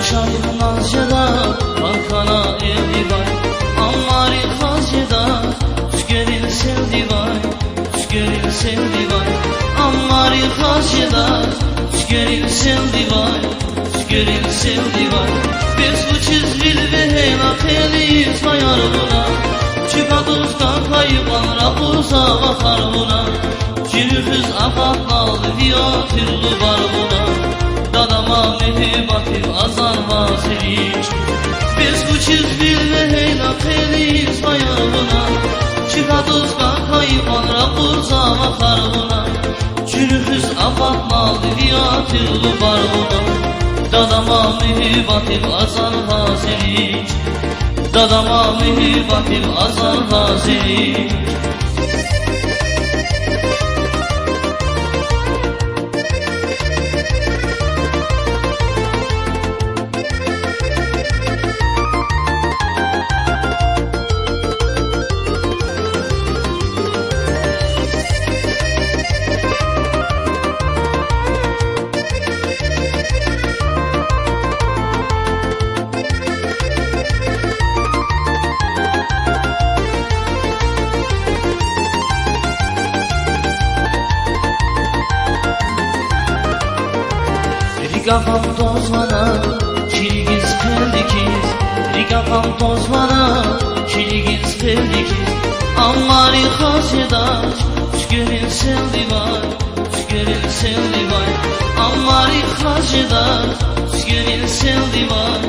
Ruşayım nazcada Balkana evli var Ammari hazcada Tükerin sevdi var Tükerin sevdi var Ammari hazcada Tükerin sevdi var Tükerin sevdi var Biz bu çizgil ve heyla heliyiz hayarına Çıkaduzdan kayıpan rapursa bakar buna Cünüfüz akatlalı viyatirlu var buna Dadama mehibatim azar vaziriç Biz bu çizgil ve heyla heliyiz hayarına Çıkaduzdan kayıpan rapursa bakar buna Cünüfüz akatlalı viyatirlu var buna Dadama mehibatim azar vaziriç Dadama mehibatim azar vaziriç Rigafam tozmana, çilgiz peldikiz Rigafam tozmana, çilgiz peldikiz Ammari hazcadaş, tükerin sevdi var Tükerin sevdi var Ammari hazcadaş, tükerin sevdi var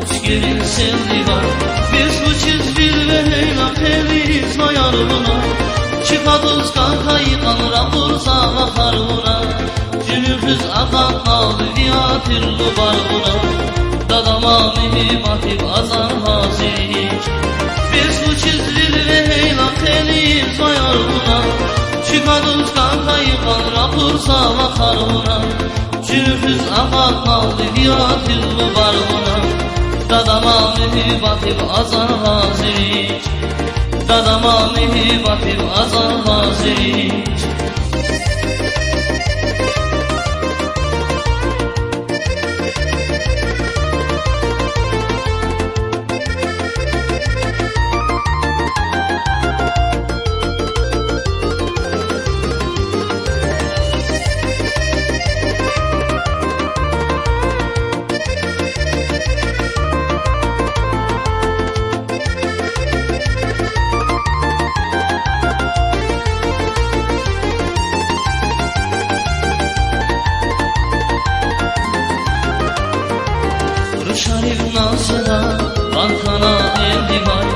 Tükerin sevdi var Biz bu çizgil ve heyla heliyiz hayarına Çıkaduzdan kayıkan rapursa bakar buna Cünüfüz akatlalı viyatirlu var buna Dadama mehibatim azar vaziriç Biz bu çizgil ve heyla heliyiz hayarına Çıkaduzdan kayıkan rapursa bakar buna Cünüfüz akatlalı viyatirlu var buna Dadama mehibatim azar vaziriç Dadama mehibatim azar vaziriç Ruşayım nazcada Balkana evli var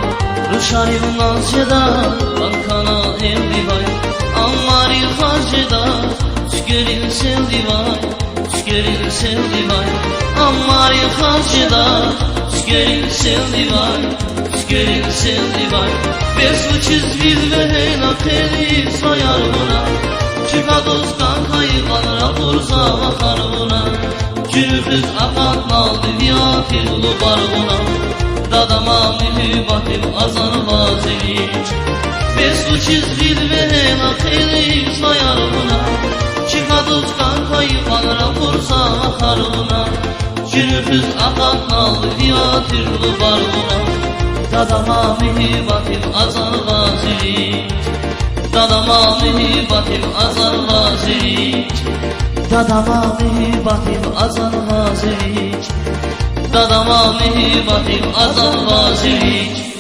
Ruşayım nazcada Balkana evli var Ammari hazcada Tükerin sevdi var Tükerin sevdi var Ammari hazcada Tükerin sevdi var Tükerin sevdi var Biz bu çizgil ve heyla heliyiz hayarına Çıkaduzdan kayıpan rapursa bakar buna Cünüfüz akatlalı viyatirlu var buna Dadama mehibatim azar vaziriç Biz bu çizgil ve heyla heliyiz hayarına Çıkaduzdan kayıpan rapursa bakar buna Cünüfüz akatlalı viyatirlu var buna Dadama mehibatim azar vaziriç Dadama mehibatim azar vaziriç Dadama mehibatim azar vaziriç Dadama mehibatim azar vaziriç